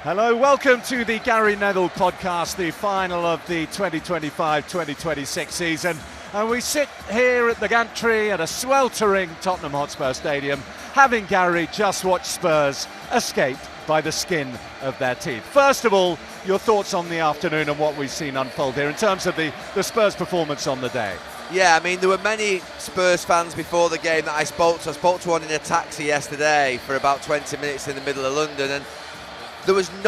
Hello, welcome to the Gary Neville Podcast, the final of the 2025-2026 season. And we sit here at the gantry at a sweltering Tottenham Hotspur Stadium, having Gary just watch Spurs escape by the skin of their teeth. First of all, your thoughts on the afternoon and what we've seen unfold here in terms of the Spurs performance on the day. Yeah, I mean, there were many Spurs fans before the game that I spoke to. I spoke to one in a taxi yesterday for about 20 minutes in the middle of London, and there wasn't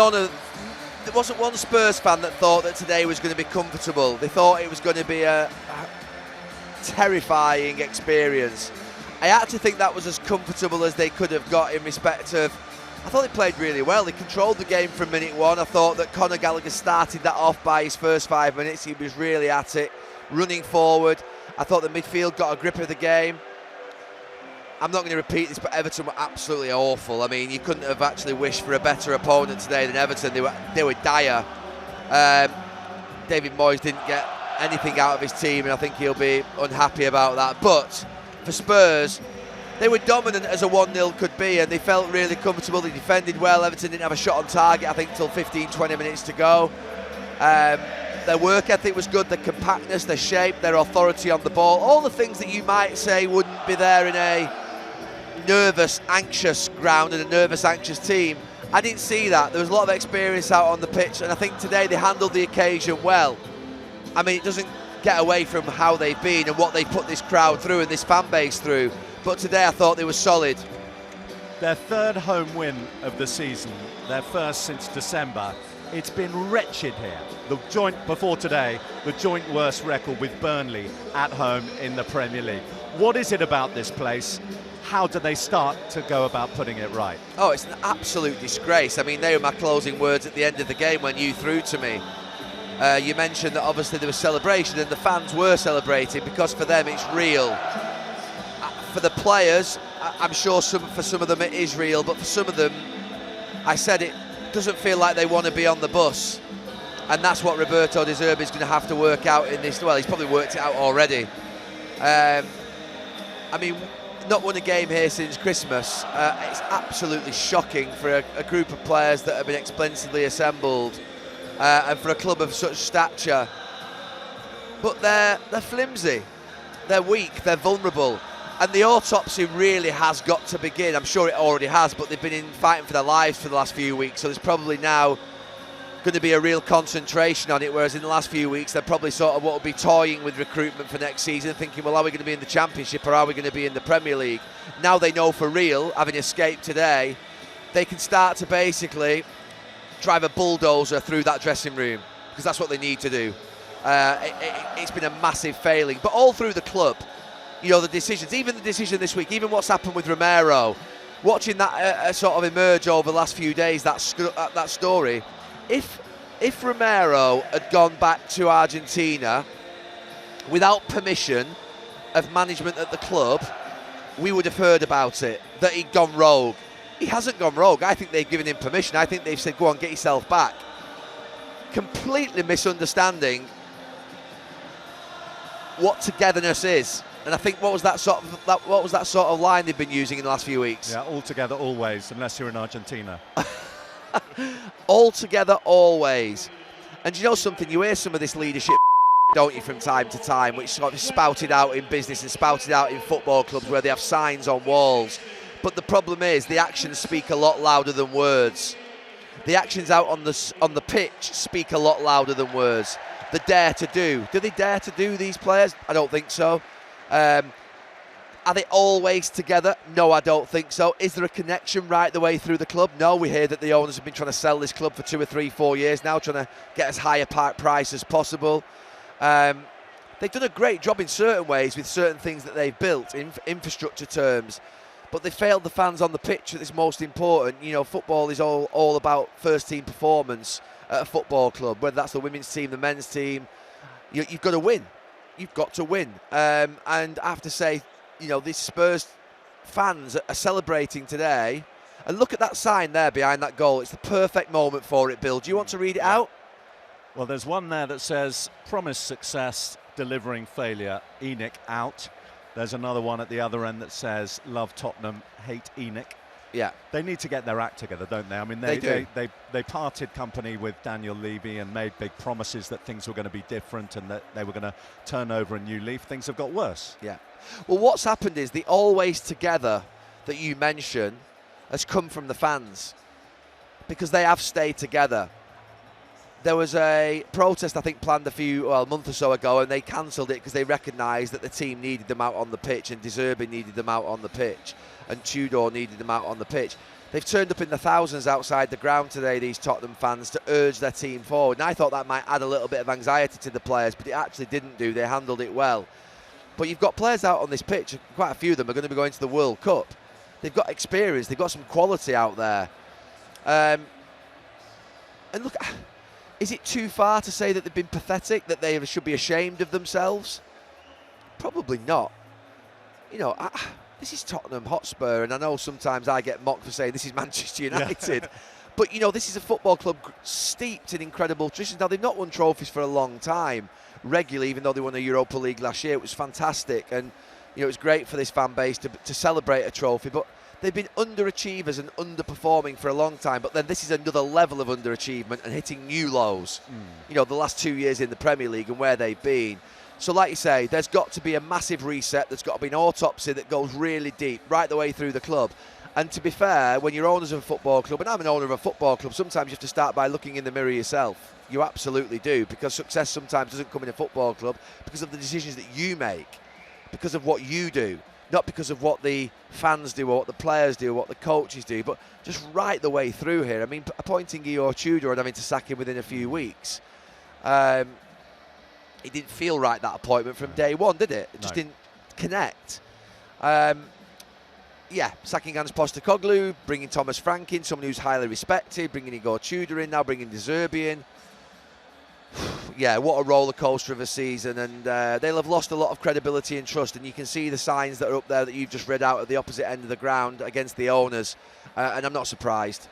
one Spurs fan that thought that today was going to be comfortable. They thought it was going to be a terrifying experience. I actually think that was as comfortable as they could have got in respect of, I thought they played really well. They controlled the game from minute one. I thought that Conor Gallagher started that off by his first 5 minutes. He was really at it, running forward. I thought the midfield got a grip of the game. I'm not going to repeat this, but Everton were absolutely awful. I mean, you couldn't have actually wished for a better opponent today than Everton. They were dire. David Moyes didn't get anything out of his team, and I think he'll be unhappy about that. But for Spurs, they were dominant as a 1-0 could be, and they felt really comfortable. They defended well. Everton didn't have a shot on target, I think, until 15-20 minutes to go. Their work ethic was good, their compactness, their shape, their authority on the ball, all the things that you might say wouldn't be there in a nervous, anxious ground and a nervous, anxious team. I didn't see that. There was a lot of experience out on the pitch, and I think today they handled the occasion well. I mean, it doesn't get away from how they've been and what they put this crowd through and this fan base through, but today I thought they were solid. Their third home win of the season, their first since December. It's been wretched here. The joint worst record with Burnley at home in the Premier League. What is it about this place? How do they start to go about putting it right? Oh, it's an absolute disgrace. I mean, they were my closing words at the end of the game when you threw to me. You mentioned that obviously there was celebration, and the fans were celebrating because for them it's real. For the players, I'm sure for some of them it is real, but for some of them, I said it doesn't feel like they want to be on the bus. And that's what Roberto De Zerbi is going to have to work out in this. Well, he's probably worked it out already. I mean, not won a game here since Christmas. It's absolutely shocking for a group of players that have been extensively assembled, and for a club of such stature. But they're flimsy, they're weak, they're vulnerable, and the autopsy really has got to begin. I'm sure it already has, but they've been fighting for their lives for the last few weeks, so there's probably now going to be a real concentration on it, whereas in the last few weeks they're probably sort of what will be toying with recruitment for next season, thinking, well, are we going to be in the Championship or are we going to be in the Premier League? Now they know for real, having escaped today, they can start to basically drive a bulldozer through that dressing room, because that's what they need to do. It's been a massive failing, but all through the club, you know, the decisions, even the decision this week, even what's happened with Romero, watching that sort of emerge over the last few days, that story. If Romero had gone back to Argentina without permission of management at the club, we would have heard about it, that he'd gone rogue. He hasn't gone rogue. I think they've given him permission. I think they've said, go on, get yourself back. Completely misunderstanding what togetherness is. And I think what was that sort of line they've been using in the last few weeks? Yeah, all together, always, unless you're in Argentina. All together, always. And you know something? You hear some of this leadership, don't you, from time to time, which sort of spouted out in business and spouted out in football clubs where they have signs on walls. But the problem is the actions speak a lot louder than words. The actions out on the pitch speak a lot louder than words. The dare to do. Do they dare to do, these players? I don't think so. Are they always together? No, I don't think so. Is there a connection right the way through the club? No, we hear that the owners have been trying to sell this club for 2 or 3, 4 years now, trying to get as high a price as possible. They've done a great job in certain ways with certain things that they've built in infrastructure terms, but they failed the fans on the pitch that is most important. You know, football is all about first team performance at a football club, whether that's the women's team, the men's team. You've got to win. You've got to win. And I have to say, you know, these Spurs fans are celebrating today. And look at that sign there behind that goal. It's the perfect moment for it, Bill. Do you want to read it out? Well, there's one there that says, promise success, delivering failure, ENIC out. There's another one at the other end that says, love Tottenham, hate ENIC. Yeah. They need to get their act together, don't they? I mean, they parted company with Daniel Levy and made big promises that things were going to be different and that they were going to turn over a new leaf. Things have got worse. Yeah. Well, what's happened is the always together that you mention has come from the fans because they have stayed together. There was a protest, I think, planned a month or so ago, and they cancelled it because they recognised that the team needed them out on the pitch, and De Zerbi needed them out on the pitch, and Tudor needed them out on the pitch. They've turned up in the thousands outside the ground today, these Tottenham fans, to urge their team forward. And I thought that might add a little bit of anxiety to the players, but it actually didn't do. They handled it well. But you've got players out on this pitch, quite a few of them are going to be going to the World Cup. They've got experience, they've got some quality out there. And look, is it too far to say that they've been pathetic, that they should be ashamed of themselves? Probably not. You know, this is Tottenham Hotspur, and I know sometimes I get mocked for saying this is Manchester United. But, you know, this is a football club steeped in incredible traditions. Now, they've not won trophies for a long time, regularly, even though they won a Europa League last year. It was fantastic, and, you know, it was great for this fan base to celebrate a trophy. But they've been underachievers and underperforming for a long time, but then this is another level of underachievement and hitting new lows. You know, the last 2 years in the Premier League and where they've been. So like you say, there's got to be a massive reset. There's got to be an autopsy that goes really deep, right the way through the club. And to be fair, when you're owners of a football club, and I'm an owner of a football club, sometimes you have to start by looking in the mirror yourself. You absolutely do, because success sometimes doesn't come in a football club because of the decisions that you make, because of what you do. Not because of what the fans do or what the players do or what the coaches do, but just right the way through here. I mean, appointing Guillaume Tudor and having to sack him within a few weeks, it didn't feel right, that appointment, from day one, did it? It just didn't connect. Sacking Hans Postecoglou, bringing Thomas Frank in, someone who's highly respected, bringing Igor Tudor in, now bringing De Zerbi in. Yeah, what a roller coaster of a season, and they'll have lost a lot of credibility and trust, and you can see the signs that are up there that you've just read out at the opposite end of the ground against the owners, and I'm not surprised.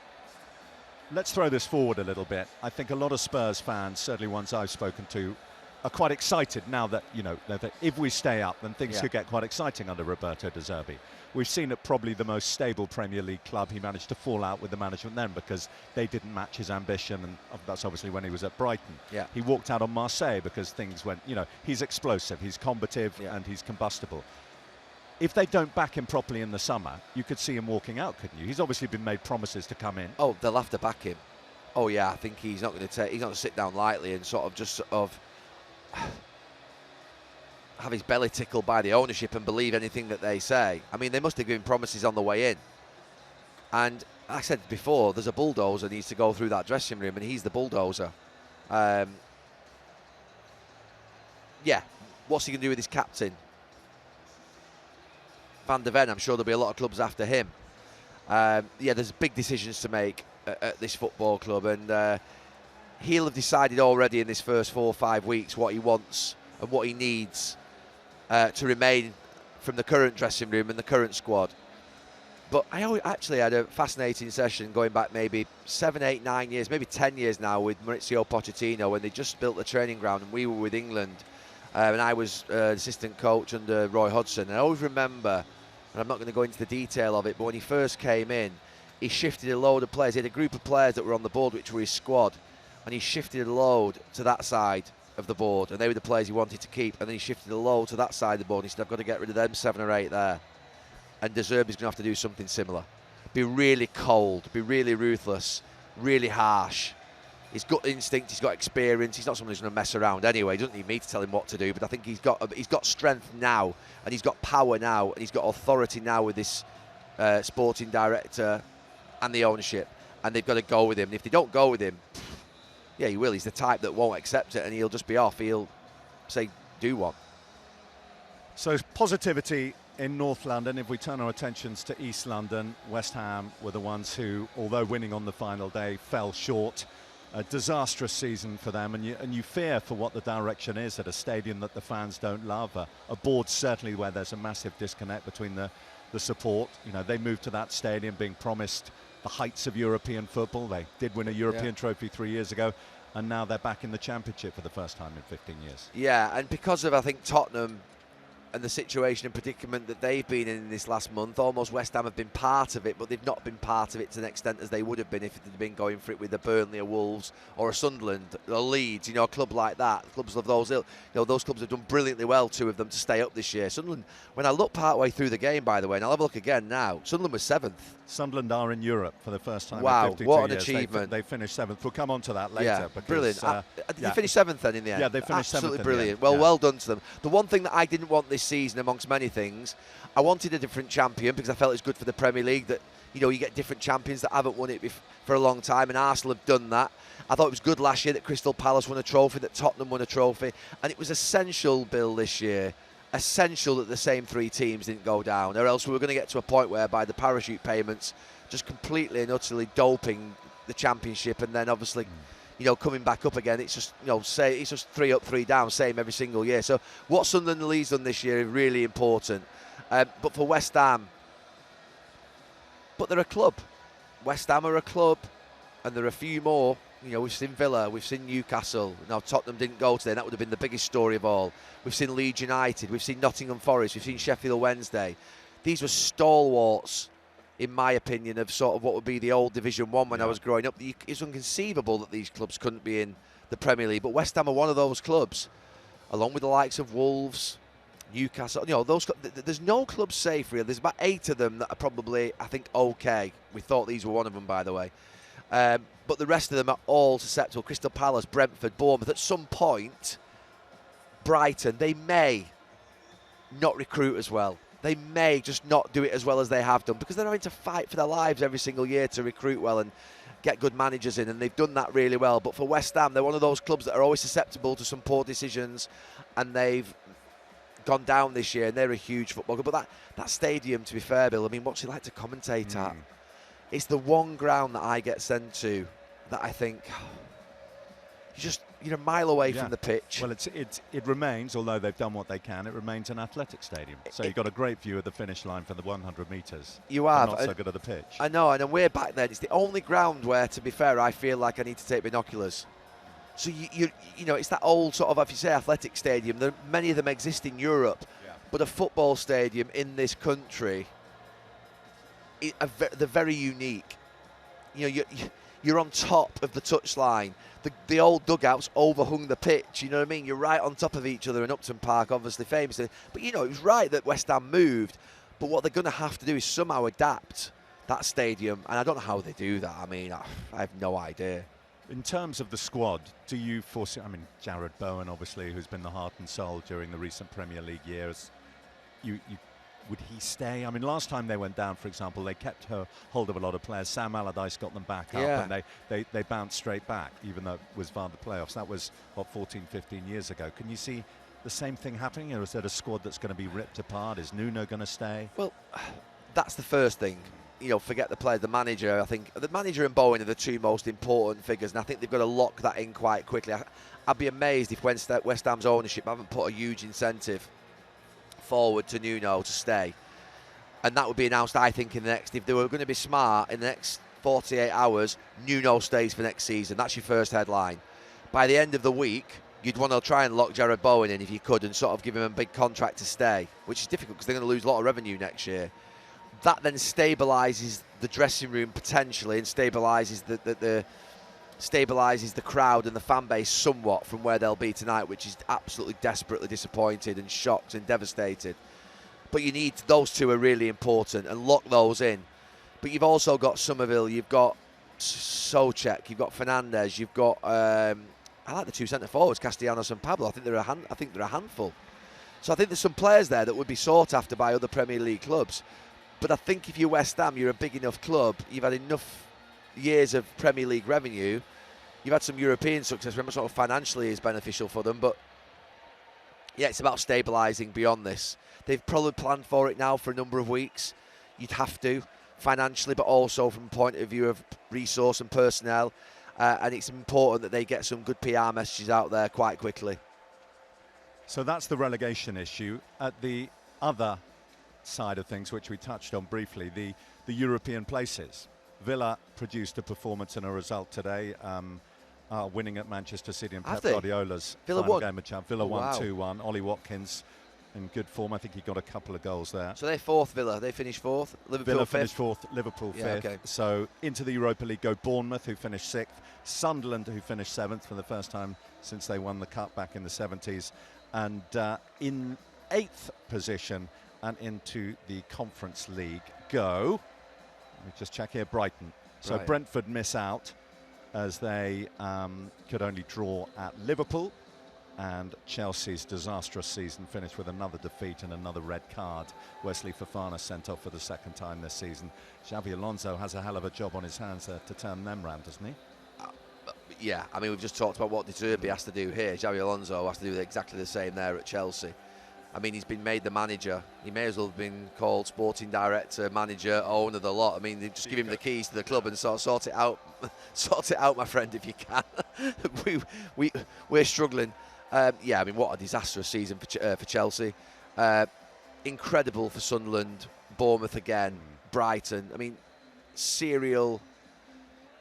Let's throw this forward a little bit. I think a lot of Spurs fans, certainly ones I've spoken to, are quite excited now that, you know, that if we stay up, then things could get quite exciting under Roberto De Zerbi. We've seen at probably the most stable Premier League club, he managed to fall out with the management then because they didn't match his ambition, and that's obviously when he was at Brighton. He walked out on Marseille because things went, you know, he's explosive, he's combative, and he's combustible. If they don't back him properly in the summer, you could see him walking out, couldn't you? He's obviously been made promises to come in. Oh, they'll have to back him. Oh yeah, I think he's not going to sit down lightly and sort of have his belly tickled by the ownership and believe anything that they say. I mean, they must have given promises on the way in. And like I said before, there's a bulldozer needs to go through that dressing room, and he's the bulldozer. What's he going to do with his captain? Van der Ven, I'm sure there'll be a lot of clubs after him. There's big decisions to make at this football club, and he'll have decided already in this first 4 or 5 weeks what he wants and what he needs to remain from the current dressing room and the current squad. But I actually had a fascinating session going back maybe 7, 8, 9 years, maybe 10 years now, with Maurizio Pochettino, when they just built the training ground and we were with England, and I was assistant coach under Roy Hodgson. And I always remember, and I'm not going to go into the detail of it, but when he first came in, he shifted a load of players. He had a group of players that were on the board, which were his squad, and he shifted a load to that side of the board, and they were the players he wanted to keep, and then he shifted a load to that side of the board, and he said, I've got to get rid of them 7 or 8 there. And De Zerbi's going to have to do something similar. Be really cold, be really ruthless, really harsh. He's got instinct, he's got experience, he's not someone who's going to mess around anyway. He doesn't need me to tell him what to do, but I think he's got strength now, and he's got power now, and he's got authority now with this sporting director and the ownership, and they've got to go with him. And if they don't go with him, yeah, he will. He's the type that won't accept it, and he'll just be off. He'll say, do one. So positivity in North London. If we turn our attentions to East London, West Ham were the ones who, although winning on the final day, fell short. A disastrous season for them, and you fear for what the direction is at a stadium that the fans don't love, a board certainly where there's a massive disconnect between the support. You know, they moved to that stadium being promised the heights of European football. They did win a European trophy 3 years ago, and now they're back in the Championship for the first time in 15 years. Yeah, and because of, I think, Tottenham and the situation and predicament that they've been in this last month, almost West Ham have been part of it, but they've not been part of it to the extent as they would have been if they'd been going for it with a Burnley, a Wolves, or a Sunderland, a Leeds, you know, a club like that. Clubs of those, you know, those clubs have done brilliantly well, 2 of them, to stay up this year. Sunderland, when I look part way through the game, by the way, and I'll have a look again now, Sunderland was 7th. Sunderland are in Europe for the first time wow, in 52 what an years. achievement. They finished 7th. We'll come on to that later. Yeah, because, brilliant. Did they finish 7th then in the end? Yeah, they finished 7th. Absolutely in brilliant. the end. Well done to them. The one thing that I didn't want this season, amongst many things, I wanted a different champion because I felt it's good for the Premier League that, you know, you get different champions that haven't won it for a long time, and Arsenal have done that. I thought it was good last year that Crystal Palace won a trophy, that Tottenham won a trophy, and it was essential, Bill, this year, essential that the same 3 teams didn't go down, or else we were going to get to a point whereby the parachute payments just completely and utterly doping the championship, and then obviously, you know, coming back up again. It's just, you know, it's just 3 up, 3 down, same every single year. So what Sunderland and Leeds done this year is really important. But for West Ham, but they're a club. West Ham are a club, and there are a few more. You know, we've seen Villa, we've seen Newcastle. Now, Tottenham didn't go today, and that would have been the biggest story of all. We've seen Leeds United, we've seen Nottingham Forest, we've seen Sheffield Wednesday. These were stalwarts, in my opinion, of sort of what would be the old Division 1 when I was growing up. It's inconceivable that these clubs couldn't be in the Premier League, but West Ham are one of those clubs, along with the likes of Wolves, Newcastle. You know, those. There's no club safe really. There's about 8 of them that are probably, I think, okay. We thought these were one of them, by the way. But the rest of them are all susceptible. Crystal Palace, Brentford, Bournemouth. At some point, Brighton, they may not recruit as well. They may just not do it as well as they have done because they're having to fight for their lives every single year to recruit well and get good managers in, and they've done that really well. But for West Ham, they're one of those clubs that are always susceptible to some poor decisions, and they've gone down this year, and they're a huge football club. But that stadium, to be fair, Bill, I mean, what's it like to commentate at? It's the one ground that I get sent to that I think you're a mile away from the pitch. Well, it remains, although they've done what they can, it remains an athletic stadium. So you've got a great view of the finish line for the 100 metres. You have. Not so good at the pitch. I know, and we're back there. It's the only ground where, to be fair, I feel like I need to take binoculars. So you know, it's that old sort of, if you say athletic stadium, many of them exist in Europe, but a football stadium in this country, they're very unique. You know, you're on top of the touchline. The old dugouts overhung the pitch, you know what I mean? You're right on top of each other, and Upton Park obviously famous. But, you know, it was right that West Ham moved, but what they're going to have to do is somehow adapt that stadium, and I don't know how they do that. I mean, I have no idea. In terms of the squad, do you foresee, I mean, Jared Bowen, obviously, who's been the heart and soul during the recent Premier League years, would he stay? I mean, last time they went down, for example, they kept hold of a lot of players. Sam Allardyce got them back up, and they bounced straight back, even though it was via the playoffs. That was, 14, 15 years ago. Can you see the same thing happening, or is there a squad that's going to be ripped apart? Is Nuno going to stay? Well, that's the first thing. You know, forget the player, the manager. I think the manager and Bowen are the 2 most important figures, and I think they've got to lock that in quite quickly. I'd be amazed if West Ham's ownership haven't put a huge incentive forward to Nuno to stay, and that would be announced, I think, in the next, if they were going to be smart, in the next 48 hours, Nuno stays for next season. That's your first headline. By the end of the week, you'd want to try and lock Jared Bowen in if you could, and sort of give him a big contract to stay, which is difficult because they're going to lose a lot of revenue next year. That then stabilises the dressing room potentially, and stabilises the crowd and the fan base somewhat from where they'll be tonight, which is absolutely desperately disappointed and shocked and devastated. But you need, those 2 are really important, and lock those in. But you've also got Somerville, you've got Souček, you've got Fernandes, you've got I like the 2 centre forwards, Castellanos and Pablo. I think they're a handful. So I think there's some players there that would be sought after by other Premier League clubs. But I think if you're West Ham, you're a big enough club, you've had enough years of Premier League revenue, you've had some European success, remember, sort of financially is beneficial for them, but yeah, it's about stabilising beyond this. They've probably planned for it now for a number of weeks. You'd have to, financially, but also from a point of view of resource and personnel, and it's important that they get some good PR messages out there quite quickly. So that's the relegation issue. At the other side of things, which we touched on briefly, the European places. Villa produced a performance and a result today, winning at Manchester City and Pep Guardiola's final game of champ. Villa won 2-1. Ollie Watkins in good form. I think he got a couple of goals there. So they're fourth, Villa. They finished fourth. Liverpool Villa fifth. finished fourth, Liverpool fifth. Okay. So into the Europa League go Bournemouth, who finished sixth, Sunderland, who finished seventh for the first time since they won the Cup back in the 70s, and in eighth position and into the Conference League go, let me just check here, Brighton. So Right. Brentford miss out as they could only draw at Liverpool, and Chelsea's disastrous season finished with another defeat and another red card. Wesley Fofana sent off for the second time this season. Xabi Alonso has a hell of a job on his hands to turn them round, doesn't he? Yeah, I mean, we've just talked about what De Zerbi has to do here. Xabi Alonso has to do exactly the same there at Chelsea. I mean, he's been made the manager. He may as well have been called sporting director, manager, owner, the lot. I mean, they just give him the keys to the club and sort it out. Sort it out, my friend, if you can. We're struggling. Yeah, I mean, what a disastrous season for Chelsea. Incredible for Sunderland, Bournemouth again, Brighton. I mean, serial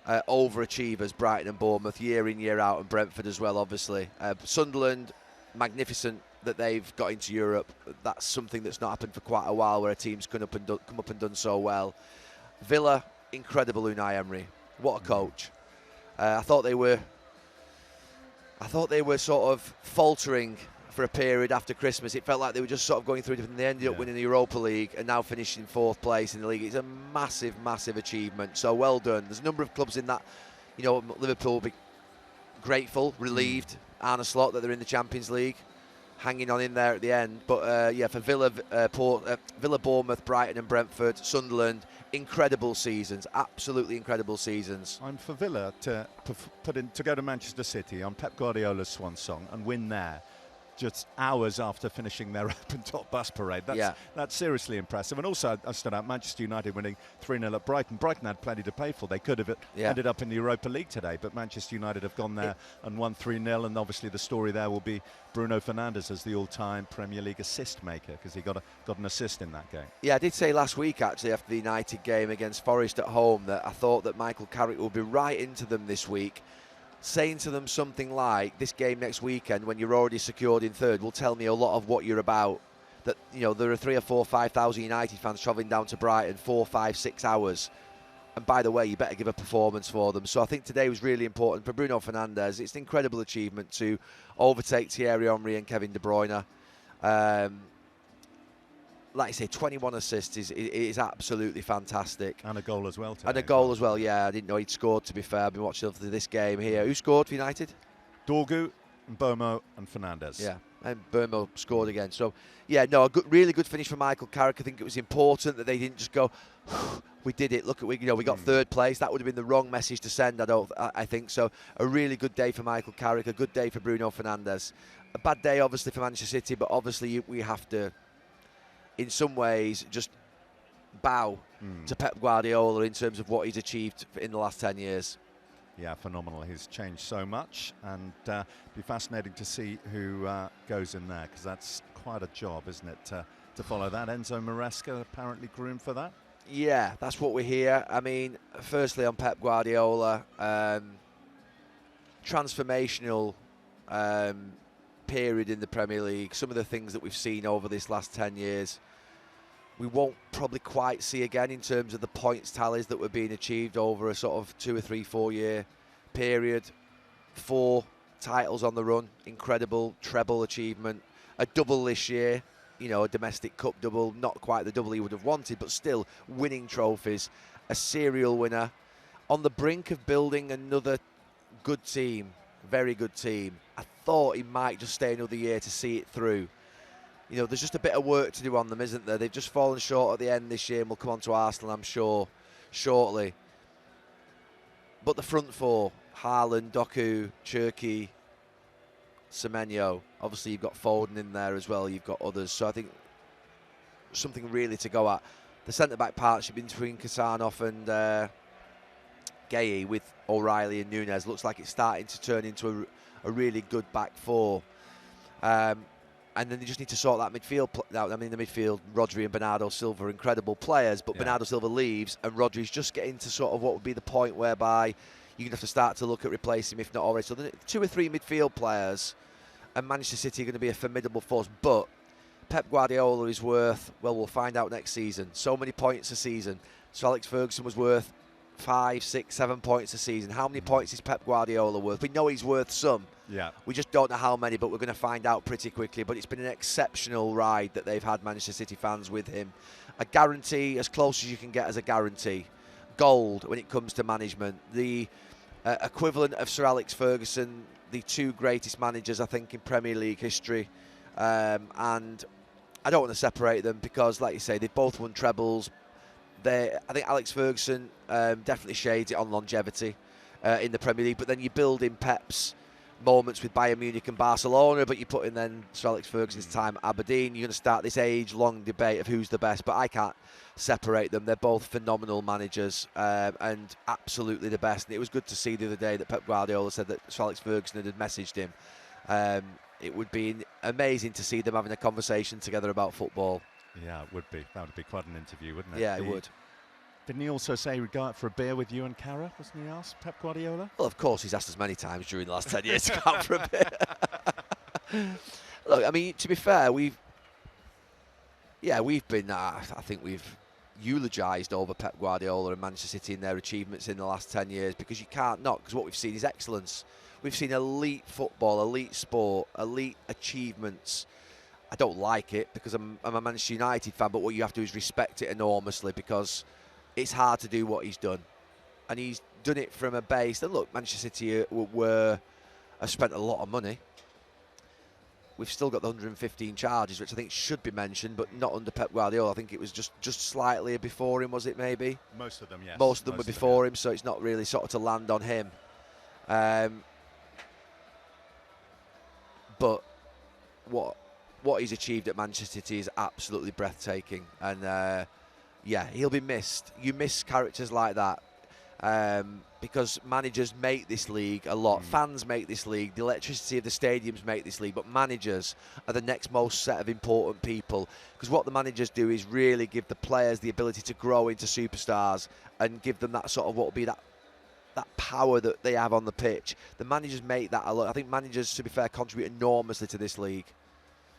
overachievers, Brighton and Bournemouth, year in, year out, and Brentford as well, obviously. Sunderland, magnificent that they've got into Europe. That's something that's not happened for quite a while, where a team's come up and done so well. Villa, incredible Unai Emery. What a coach. I thought they were sort of faltering for a period after Christmas. It felt like they were just sort of going through it, and they ended up winning the Europa League and now finishing fourth place in the league. It's a massive, massive achievement. So well done. There's a number of clubs in that. You know, Liverpool will be grateful, relieved, Arne Slot, that they're in the Champions League, hanging on in there at the end. But yeah, for Villa, Bournemouth, Brighton and Brentford, Sunderland, incredible seasons, absolutely incredible seasons. I'm for Villa to go to Manchester City on Pep Guardiola's swan song and win there, just hours after finishing their open-top bus parade. That's seriously impressive. And also, I stood out Manchester United winning 3-0 at Brighton. Brighton had plenty to pay for. They could have ended up in the Europa League today, but Manchester United have gone there and won 3-0. And obviously the story there will be Bruno Fernandes as the all-time Premier League assist maker, because he got an assist in that game. Yeah, I did say last week, actually, after the United game against Forest at home, that I thought that Michael Carrick would be right into them this week, saying to them something like, this game next weekend, when you're already secured in third, will tell me a lot of what you're about. That, you know, there are 3,000 or 4,000 United fans travelling down to Brighton 4, 5, 6 hours. And by the way, you better give a performance for them. So I think today was really important for Bruno Fernandes. It's an incredible achievement to overtake Thierry Henry and Kevin De Bruyne. Like I say, 21 assists is absolutely fantastic. And a goal as well today. And a goal as well, yeah. I didn't know he'd scored, to be fair. I've been watching this game here. Who scored for United? Dorgu, Mbomo and Fernandes. Yeah, and Burmo scored again. So, yeah, no, really good finish for Michael Carrick. I think it was important that they didn't just go, we did it, look at, we got third place. That would have been the wrong message to send, I think. So, a really good day for Michael Carrick, a good day for Bruno Fernandes. A bad day, obviously, for Manchester City, but obviously we have to, in some ways, just bow to Pep Guardiola in terms of what he's achieved in the last 10 years. Yeah, phenomenal. He's changed so much, and be fascinating to see who goes in there, because that's quite a job, isn't it, to follow that. Enzo Maresca apparently groomed for that. Yeah, that's what we hear. I mean, firstly on Pep Guardiola, transformational period in the Premier League. Some of the things that we've seen over this last 10 years, we won't probably quite see again in terms of the points tallies that were being achieved over a sort of 2 or 3, 4 year period. 4 titles on the run, incredible treble achievement. A double this year, you know, a domestic cup double, not quite the double he would have wanted, but still winning trophies. A serial winner. On the brink of building another good team, very good team. I thought he might just stay another year to see it through. You know, there's just a bit of work to do on them, isn't there? They've just fallen short at the end this year, and we'll come on to Arsenal, I'm sure, shortly. But the front 4, Haaland, Doku, Cherki, Semenyo. Obviously, you've got Foden in there as well. You've got others. So I think something really to go at. The centre-back partnership between Kasanov and Gueye with O'Reilly and Núñez looks like it's starting to turn into a really good back 4. And then they just need to sort that midfield out. I mean, the midfield, Rodri and Bernardo Silva are incredible players, but Bernardo Silva leaves, and Rodri's just getting to sort of what would be the point whereby you're going to have to start to look at replacing him, if not already. So 2 or 3 midfield players, and Manchester City are going to be a formidable force. But Pep Guardiola is worth, well, we'll find out next season. So many points a season. Sir Alex Ferguson was worth 5, 6, 7 points a season. How many points is Pep Guardiola worth? We know he's worth some. Yeah. We just don't know how many, but we're going to find out pretty quickly. But it's been an exceptional ride that they've had, Manchester City fans, with him. A guarantee, as close as you can get as a guarantee. Gold when it comes to management. The equivalent of Sir Alex Ferguson, the two greatest managers, I think, in Premier League history. And I don't want to separate them because, like you say, they've both won trebles. I think Alex Ferguson definitely shades it on longevity in the Premier League, but then you build in Pep's moments with Bayern Munich and Barcelona, but you put in then Sir Alex Ferguson's time at Aberdeen. You're going to start this age-long debate of who's the best, but I can't separate them. They're both phenomenal managers and absolutely the best. And it was good to see the other day that Pep Guardiola said that Sir Alex Ferguson had messaged him. It would be amazing to see them having a conversation together about football. Yeah, it would be. That would be quite an interview, wouldn't it? Yeah, it would. Didn't he also say he'd go out for a beer with you and Cara? Wasn't he asked, Pep Guardiola? Well, of course, he's asked us many times during the last 10 years to go out for a beer. Look, I mean, to be fair, we've been, I think we've eulogised over Pep Guardiola and Manchester City and their achievements in the last 10 years because you can't not, because what we've seen is excellence. We've seen elite football, elite sport, elite achievements. I don't like it because I'm a Manchester United fan, but what you have to do is respect it enormously because it's hard to do what he's done. And he's done it from a base. And look, Manchester City have spent a lot of money. We've still got the 115 charges, which I think should be mentioned, but not under Pep Guardiola. I think it was just slightly before him, was it maybe? Most of them, yes. Most of them were before him, so it's not really sort of to land on him. But what he's achieved at Manchester City is absolutely breathtaking. And yeah, he'll be missed. You miss characters like that because managers make this league a lot. Fans make this league. The electricity of the stadiums make this league. But managers are the next most set of important people because what the managers do is really give the players the ability to grow into superstars and give them that sort of what will be that power that they have on the pitch. The managers make that a lot. I think managers, to be fair, contribute enormously to this league.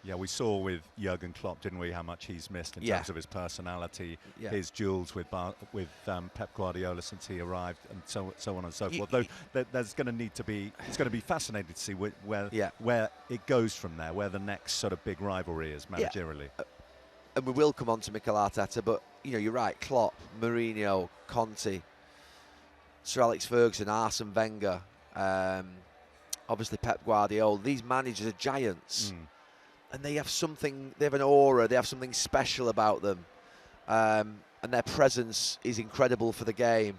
Yeah, we saw with Jurgen Klopp, didn't we, how much he's missed in terms of his personality, his duels with Pep Guardiola since he arrived, and so on and so forth. There's going to need to be. It's going to be fascinating to see where it goes from there, where the next sort of big rivalry is managerially. And we will come on to Mikel Arteta, but you're right. Klopp, Mourinho, Conte, Sir Alex Ferguson, Arsene Wenger, obviously Pep Guardiola. These managers are giants. And they have an aura, they have something special about them. And their presence is incredible for the game.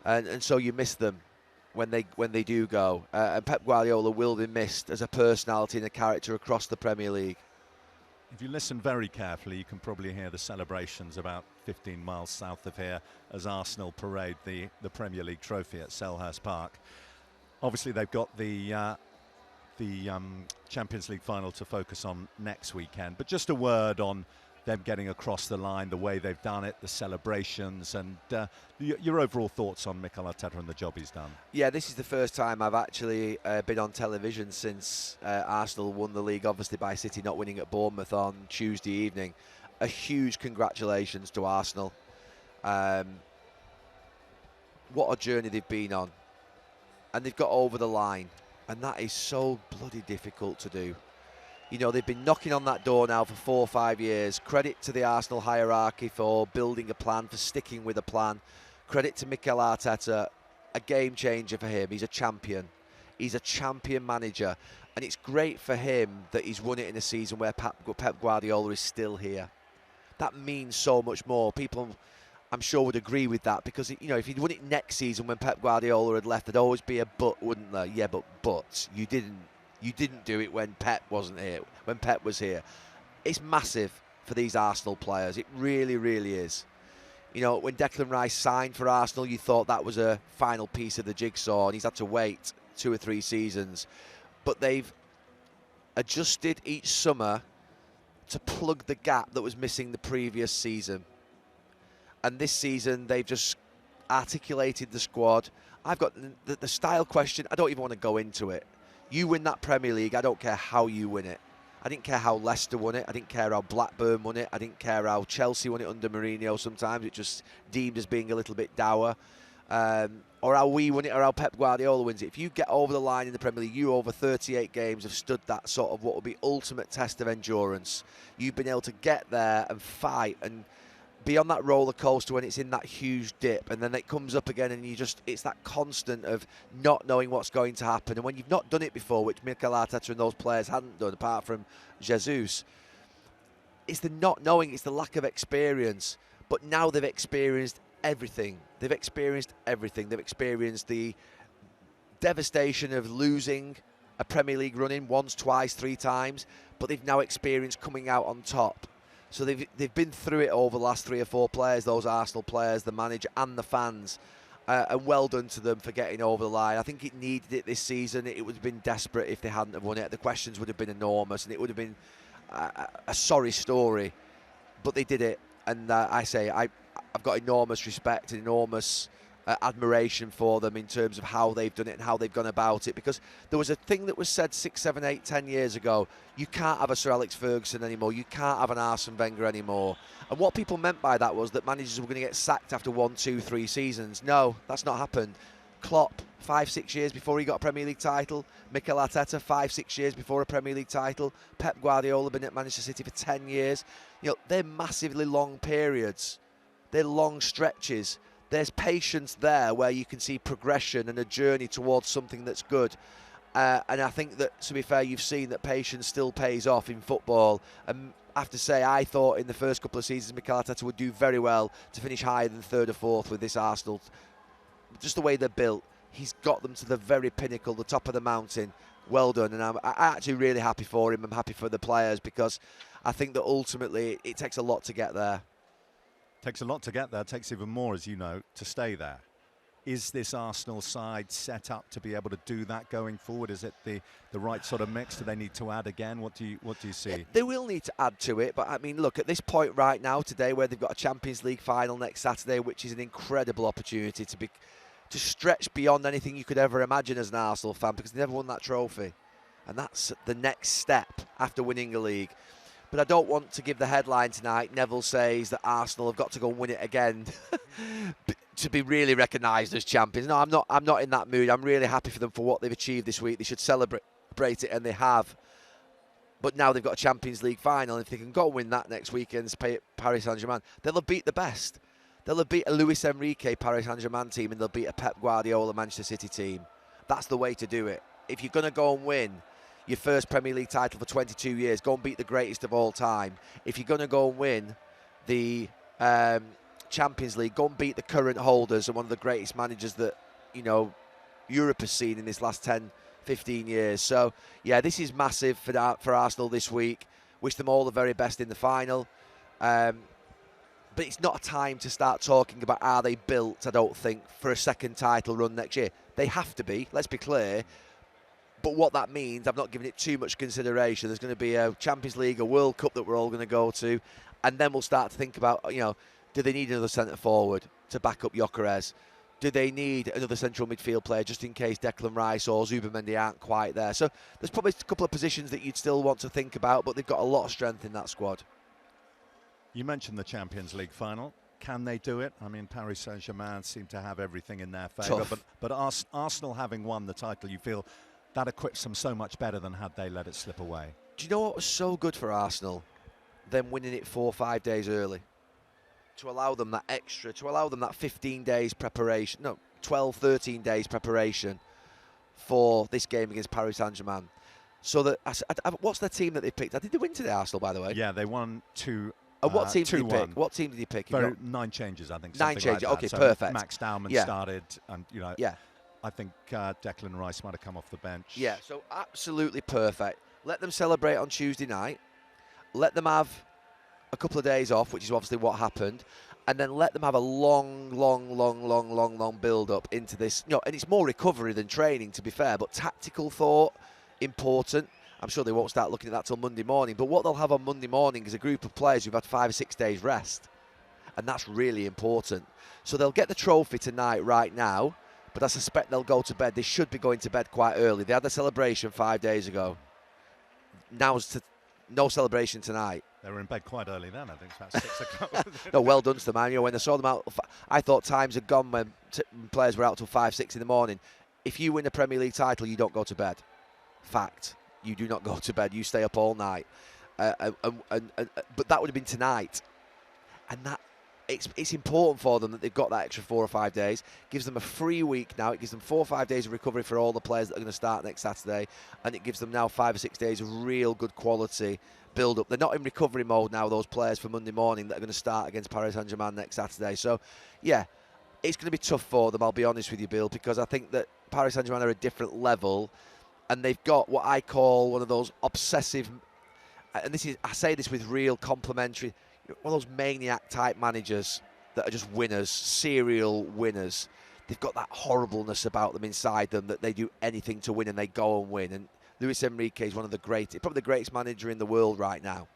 And so you miss them when they do go. And Pep Guardiola will be missed as a personality and a character across the Premier League. If you listen very carefully, you can probably hear the celebrations about 15 miles south of here as Arsenal parade the Premier League trophy at Selhurst Park. Obviously, they've got the Champions League final to focus on next weekend. But just a word on them getting across the line, the way they've done it, the celebrations, and your overall thoughts on Mikel Arteta and the job he's done. Yeah, this is the first time I've actually been on television since Arsenal won the league, obviously by City not winning at Bournemouth on Tuesday evening. A huge congratulations to Arsenal. What a journey they've been on. And they've got over the line. And that is so bloody difficult to do. They've been knocking on that door now for 4 or 5 years. Credit to the Arsenal hierarchy for building a plan, for sticking with a plan. Credit to Mikel Arteta, a game changer for him. He's a champion. He's a champion manager. And it's great for him that he's won it in a season where Pep Guardiola is still here. That means so much more. People, I'm sure, would agree with that because, if he'd won it next season when Pep Guardiola had left, there'd always be a but, wouldn't there? Yeah, but you didn't do it when Pep wasn't here, when Pep was here. It's massive for these Arsenal players. It really, really is. When Declan Rice signed for Arsenal, you thought that was a final piece of the jigsaw, and he's had to wait 2 or 3 seasons. But they've adjusted each summer to plug the gap that was missing the previous season. And this season, they've just articulated the squad. I've got the style question. I don't even want to go into it. You win that Premier League, I don't care how you win it. I didn't care how Leicester won it. I didn't care how Blackburn won it. I didn't care how Chelsea won it under Mourinho. Sometimes it just deemed as being a little bit dour. Or how we win it, or how Pep Guardiola wins it. If you get over the line in the Premier League, you over 38 games have stood that sort of what would be ultimate test of endurance. You've been able to get there and fight and be on that roller coaster when it's in that huge dip, and then it comes up again, and it's that constant of not knowing what's going to happen. And when you've not done it before, which Mikel Arteta and those players hadn't done, apart from Jesus, it's the not knowing, it's the lack of experience. But now they've experienced everything. They've experienced everything. They've experienced the devastation of losing a Premier League run-in once, twice, 3 times, but they've now experienced coming out on top. So they've been through it over the last 3 or 4 players, those Arsenal players, the manager and the fans, and well done to them for getting over the line. I think it needed it this season. It would have been desperate if they hadn't have won it. The questions would have been enormous, and it would have been a sorry story, but they did it. And I've got enormous respect and enormous admiration for them in terms of how they've done it and how they've gone about it, because there was a thing that was said 6, 7, 8, 10 years ago: you can't have a Sir Alex Ferguson anymore, you can't have an Arsene Wenger anymore. And what people meant by that was that managers were going to get sacked after 1, 2, 3 seasons. No, that's not happened. Klopp, 5, 6 years before he got a Premier League title. Mikel Arteta, 5, 6 years before a Premier League title. Pep Guardiola been at Manchester City for 10 years. You know, they're massively long periods. They're long stretches. There's patience there where you can see progression and a journey towards something that's good. And I think that, to be fair, you've seen that patience still pays off in football. And I have to say, I thought in the first couple of seasons Mikel Arteta would do very well to finish higher than 3rd or 4th with this Arsenal. Just the way they're built, he's got them to the very pinnacle, the top of the mountain. Well done. And I'm actually really happy for him. I'm happy for the players, because I think that ultimately it takes a lot to get there. Takes a lot to get there. Takes even more, as you know, to stay there. Is this Arsenal side set up to be able to do that going forward? Is it the right sort of mix? Do they need to add again? What do you see? Yeah, they will need to add to it, but I mean, look, at this point right now today, where they've got a Champions League final next Saturday, which is an incredible opportunity to stretch beyond anything you could ever imagine as an Arsenal fan, because they never won that trophy, and that's the next step after winning a league. But I don't want to give the headline tonight: Neville says that Arsenal have got to go and win it again to be really recognised as champions. No, I'm not in that mood. I'm really happy for them for what they've achieved this week. They should celebrate it, and they have. But now they've got a Champions League final. If they can go and win that next weekend's Paris Saint-Germain, they'll have beat the best. They'll have beat a Luis Enrique Paris Saint-Germain team, and they'll beat a Pep Guardiola Manchester City team. That's the way to do it. If you're going to go and win your first Premier League title for 22 years, go and beat the greatest of all time. If you're going to go and win the Champions League, go and beat the current holders and one of the greatest managers that, you know, Europe has seen in this last 10, 15 years. So, yeah, this is massive for Arsenal this week. Wish them all the very best in the final. But it's not a time to start talking about are they built, I don't think, for a second title run next year. They have to be, let's be clear. But what that means, I've not given it too much consideration. There's going to be a Champions League, a World Cup that we're all going to go to, and then we'll start to think about, you know, do they need another centre forward to back up Gyökeres? Do they need another central midfield player just in case Declan Rice or Zubimendi aren't quite there? So there's probably a couple of positions that you'd still want to think about, but they've got a lot of strength in that squad. You mentioned the Champions League final. Can they do it? I mean, Paris Saint-Germain seem to have everything in their favour, but Arsenal having won the title, you feel that equips them so much better than had they let it slip away. Do you know what was so good for Arsenal? Them winning it 4 or 5 days early. To allow them that extra, to allow them that 15 days preparation, no, 12, 13 days preparation for this game against Paris Saint-Germain. So that, what's the team that they picked? Did they win today, Arsenal, by the way? Yeah, they won 2. What team did he pick? What team did he pick? 9 changes, I think. 9 changes, like okay, so perfect. Max Dowman started, and, you know, I think Declan Rice might have come off the bench. Yeah, so absolutely perfect. Let them celebrate on Tuesday night. Let them have a couple of days off, which is obviously what happened, and then let them have a long build-up into this. You know, and it's more recovery than training, to be fair, but tactical thought, important. I'm sure they won't start looking at that till Monday morning, but what they'll have on Monday morning is a group of players who've had 5 or 6 days rest, and that's really important. So they'll get the trophy tonight right now, but I suspect they'll go to bed. They should be going to bed quite early. They had the celebration 5 days ago. Now's No celebration tonight. They were in bed quite early then, I think it's about 6 o'clock. No, well done to them, man. You know, when I saw them out, I thought times had gone when players were out till 5, 6 in the morning. If you win a Premier League title, you don't go to bed. Fact. You do not go to bed. You stay up all night. But that would have been tonight. And that it's important for them that they've got that extra 4 or 5 days. Gives them a free week now. It gives them 4 or 5 days of recovery for all the players that are going to start next Saturday. And it gives them now 5 or 6 days of real good quality build up. They're not in recovery mode now, those players for Monday morning that are going to start against Paris Saint-Germain next Saturday. So, yeah, it's going to be tough for them, I'll be honest with you, Bill, because I think that Paris Saint-Germain are a different level, and they've got what I call one of those obsessive, and this is, I say this with real complimentary, one of those maniac-type managers that are just winners, serial winners. They've got that horribleness about them inside them that they do anything to win and they go and win. And Luis Enrique is one of the greatest, probably the greatest manager in the world right now.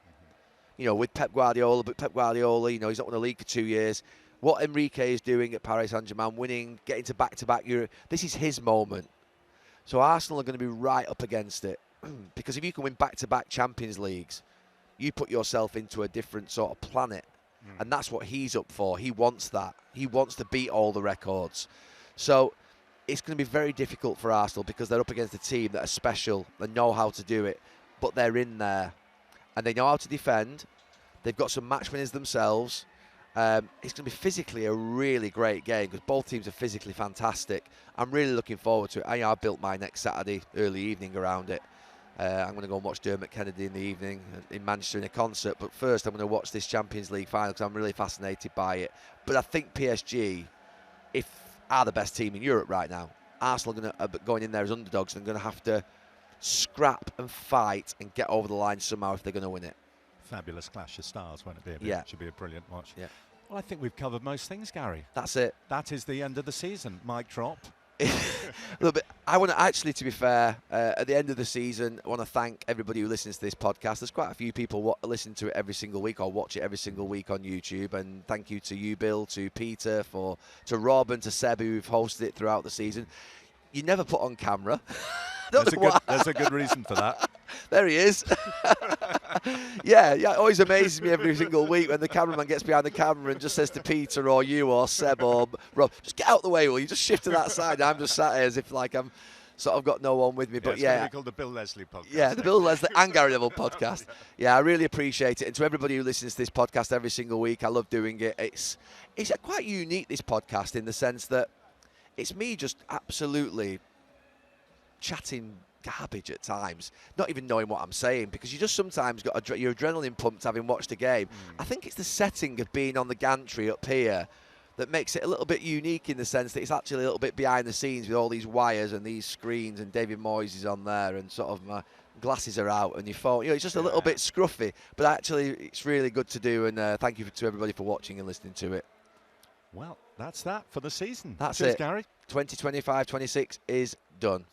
You know, with Pep Guardiola, but Pep Guardiola, you know, he's not won a league for 2 years. What Enrique is doing at Paris Saint-Germain, winning, getting to back-to-back Europe, this is his moment. So Arsenal are going to be right up against it. Because if you can win back-to-back Champions Leagues, you put yourself into a different sort of planet. And that's what he's up for. He wants that. He wants to beat all the records. So it's going to be very difficult for Arsenal because they're up against a team that are special. They know how to do it. But they're in there. And they know how to defend. They've got some match winners themselves. It's going to be physically a really great game because both teams are physically fantastic. I'm really looking forward to it. I built my next Saturday early evening around it. I'm going to go and watch Dermot Kennedy in the evening in Manchester in a concert. But first, I'm going to watch this Champions League final because I'm really fascinated by it. But I think PSG, are the best team in Europe right now. Arsenal are going in there as underdogs and going to have to scrap and fight and get over the line somehow if they're going to win it. Fabulous clash of stars, won't it be? Yeah. It should be a brilliant watch. Yeah. Well, I think we've covered most things, Gary. That's it. That is the end of the season. Mic drop. A little bit. I want to actually, to be fair, at the end of the season, I want to thank everybody who listens to this podcast. There's quite a few people listen to it every single week or watch it every single week on YouTube. And thank you to you, Bill, to Peter, to Rob and to Seb who've hosted it throughout the season. You never put on camera. There's a good reason for that. There he is. yeah, it always amazes me every single week when the cameraman gets behind the camera and just says to Peter or you or Seb or Rob, just get out the way, will you? Just shift to that side. I'm just sat here as if like I'm sort of got no one with me. But it's going to be called the Bill Leslie Podcast. Yeah, the Bill Leslie and Gary Neville Podcast. Yeah, I really appreciate it. And to everybody who listens to this podcast every single week, I love doing it. It's quite unique, this podcast, in the sense that it's me just absolutely chatting garbage at times, not even knowing what I'm saying, because you just sometimes got your adrenaline pumped having watched a game. I think it's the setting of being on the gantry up here that makes it a little bit unique, in the sense that it's actually a little bit behind the scenes with all these wires and these screens, and David Moyes is on there, and sort of my glasses are out, and your phone, it's just a little bit scruffy, but actually it's really good to do. And thank you to everybody for watching and listening to it. Well, that's that for the season. That's Cheers, it, Gary. 2025-26 is done.